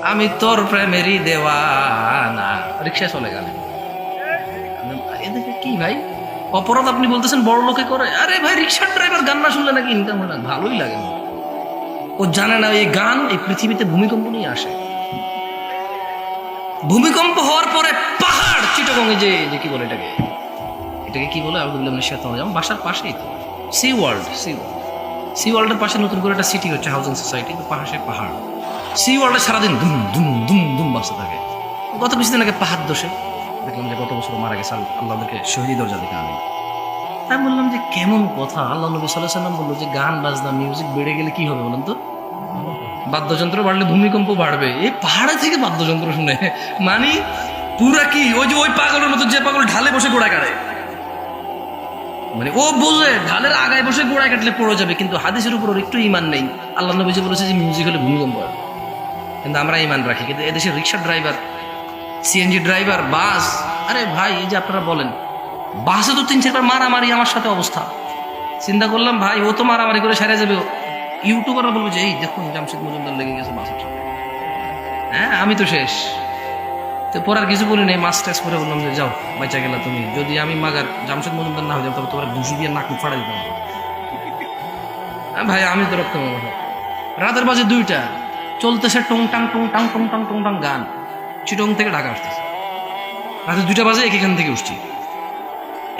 আমি তোর প্রেমেরই দেওয়ানা, রিক্সা চলে গেলেন। এদিকে কি ভাই অপরাধ আপনি বলতেছেন বড় লোকে করে? আরে ভাই রিক্সার ড্রাইভার গান না শুনলে নাকি ইনকাম হয় না? ভালোই লাগে না। ও জানে না এই গান এই পৃথিবীতে ভূমিকম্প নিয়ে আসে। ভূমিকম্প হওয়ার পরে পাহাড় চিটাগং যে যে কি বলে এটাকে, এটাকে কি বলে আলহামদুলিল্লাহ আমার বাসার পাশেই তো সি ওয়ার্ল্ড, সি ওয়ার্ল্ডের পাশে নতুন করে একটা সিটি হচ্ছে, হাউজিং সোসাইটি, তো পাশে পাহাড়। সি ওয়ার্ল্ডে সারাদিন ধুম ধুম ধুম ধুম বাজতে থাকে। গত কিছুদিন আগে পাহাড় দোষে দেখলাম যে গত বছর মারা গেছে, আল্লাহকে শহীদ দরজা দেখে আমি বললাম যে কেমন কথা, আল্লাহ নবী সাল্লাল্লাহু আলাইহি ওয়াসাল্লাম বললো যে গান বাজনা মিউজিক বেড়ে গেলে কি হবে বলেন তো? বাদ্যযন্ত্র বাড়লে ভূমিকম্প বাড়বে। এই পাহাড়ে থেকে বাদ্যযন্ত্র শুনে মানে পুরা কি ওই যে ওই পাগলের মতো, যে পাগল ঢালে বসে গোড়ায় কাটে, মানে ও বোঝে ঢালের আগায় বসে গোড়ায় কাটলে পড়ে যাবে, কিন্তু হাদিসের উপর একটু ইমান নেই। আল্লাহ নবী যে বলেছে যে মিউজিক হলে ভূমিকম্প হয়, কিন্তু আমরা ইমান রাখি। কিন্তু এদেশের রিক্সার ড্রাইভার, সিএনজি ড্রাইভার, বাস, আরে ভাই এই যে আপনারা বলেন বাসে তো 3-4বার মারামারি আমার সাথে অবস্থা। চিন্তা করলাম ভাই ও তো মারামারি করে সেরে যাবে, ইউটিউবাররা বলবো যে এই দেখুন জামশেদ মজুমদার লেগে গেছে বাসের সাথে। হ্যাঁ আমি তো শেষ। তো পরে আর কিছু বলি নেই, মাস ট্যাক্স করে বললাম যে যাও বাচ্চা গেলা তুমি, যদি আমি মাগার জামশেদ মজুমদার না হয়ে যাও তবে তোমার ঘুষি দিয়ে নাক ফাড়া দিতাম। ভাই আমি তো রক্ত রাতের বাজে 2টা, চলতেছে টং টাং টং টাং টং টাং টং টাং গান, চিটং থেকে ঢাকা আসতেছে। রাতে 2টা বাজে এখান থেকে উঠছি।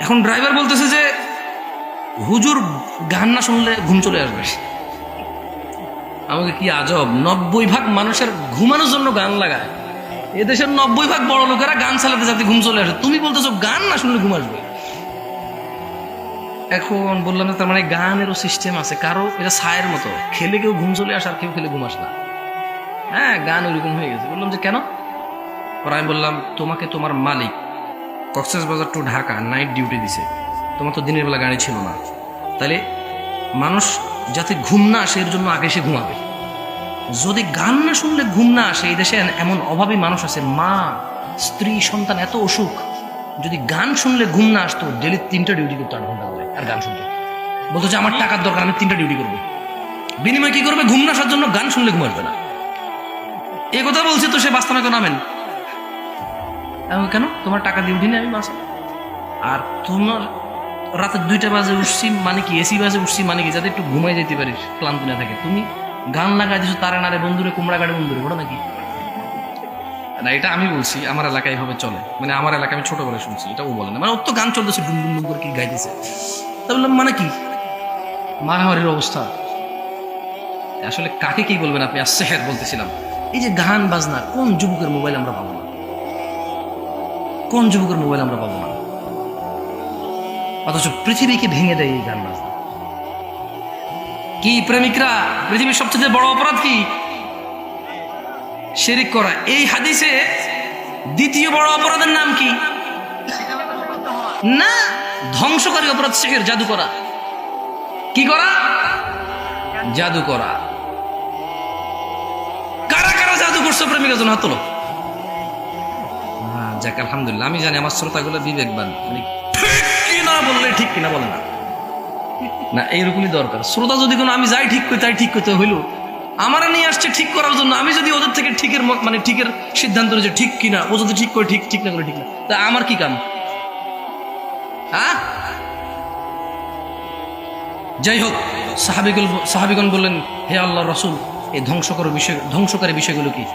এখন ড্রাইভার বলতেছে যে হুজুর গান না শুনলে ঘুম চলে আসবে। আমাকে কি আজব, 90% মানুষের ঘুমানোর জন্য গান লাগায়। এদেশের 90% বড় লোকেরা গান চালাতে যাতে ঘুম চলে আসে, তুমি বলতেছো গান না শুনলে ঘুম আসবে। এখন বললাম তার মানে গানেরও সিস্টেম আছে, কারো এটা ছায়ের মতো, খেলে কেউ ঘুম চলে আসে আর কেউ খেলে ঘুম আসে না। হ্যাঁ গান ওইরকম হয়ে গেছে। বললাম যে কেন? পরে আমি বললাম তোমাকে তোমার মালিক Cox's Bazar to Dhaka night duty দিছে, তোমার তো দিনের বেলা গাড়ি ছিল না, তাহলে মানুষ যাতে ঘুম না আসে এর জন্য আগে সে ঘুমাবে। যদি গান না শুনলে ঘুম না আসে, এই দেশে এমন অভাবী মানুষ আছে, মা স্ত্রী সন্তান এত অসুখ, যদি গান শুনলে ঘুম না আসতো ডেলি 3টা ডিউটি করতো 8 ঘন্টা করে, আর গান শুনতো বলতো যে আমার টাকার দরকার, আমি 3টা ডিউটি করবো। বিনিময় কি করবে? ঘুম না আসার জন্য গান শুনলে ঘুম আসবে না। এই কথা বলছে তো সে বাস্তব না, কেন নামেন কেন তোমার টাকা দিয়ে উঠিনি আমি বাসে, আর তোমার রাতে 2টা বাজে উঠছি মানে কি, এসি বাজে উঠছি মানে কি যাতে একটু ঘুমাই যেতে পারিস, ক্লান্ত না থাকে। তুমি গান লাগাই দিছো তারে নারে বন্ধুরে, কুমড়া গাড়ি বন্ধুরে, ওটা নাকি না? এটা আমি বলছি, আমার এলাকায় এভাবে চলে, মানে আমার এলাকায় আমি ছোট করে শুনছি, এটা ও বলে না, মানে ওর তো গান চলতেছে ডুম ডুম ডুম করে কি গাইতেছে। তা বললাম মানে কি মারামারির অবস্থা। আসলে কাকে কি বলবেন আপনি? আসছে হ্যাঁ বলতেছিলাম এই যে গান বাজনা, কোন যুবকের মোবাইল আমরা পাবো না? কোন যুবকের মোবাইল আমরা পাবো না? অথচ পৃথিবীকে ভেঙে দেয় এই গান বাজনা। কি প্রেমিকরা, পৃথিবীর সবচেয়ে বড় অপরাধ কি? শিরিক করা। এই হাদিসে দ্বিতীয় বড় অপরাধের নাম কি? না, ধ্বংসকারী অপরাধ সিহর, জাদু করা। কি করা? জাদু করা। কারা কারা জাদু করছো প্রেমিকার জন্য হাত তোলো। যাক আলহামদুলিল্লাহ, আমি জানি আমার শ্রোতাগুলো বিবেকবান, মানে ঠিক কিনা বললে ঠিক কিনা বলে না, না এইরকমই দরকার। শ্রোতা যদি কোনো আমি যাই ঠিক করি তাই ঠিক করতে হইল, আমারা নিয়ে আসছে ঠিক করার জন্য, আমি যদি ওদের থেকে ঠিকের মানে ঠিকের সিদ্ধান্ত নিয়ে যে ঠিক কিনা, ও যদি ঠিক করে ঠিক, ঠিক না করে ঠিক না, তা আমার কি কাম? হ্যাঁ যাই হোক, সাহাবিগণ বললেন হে আল্লাহর রাসূল, এই ধ্বংসকারী বিষয়গুলো কি?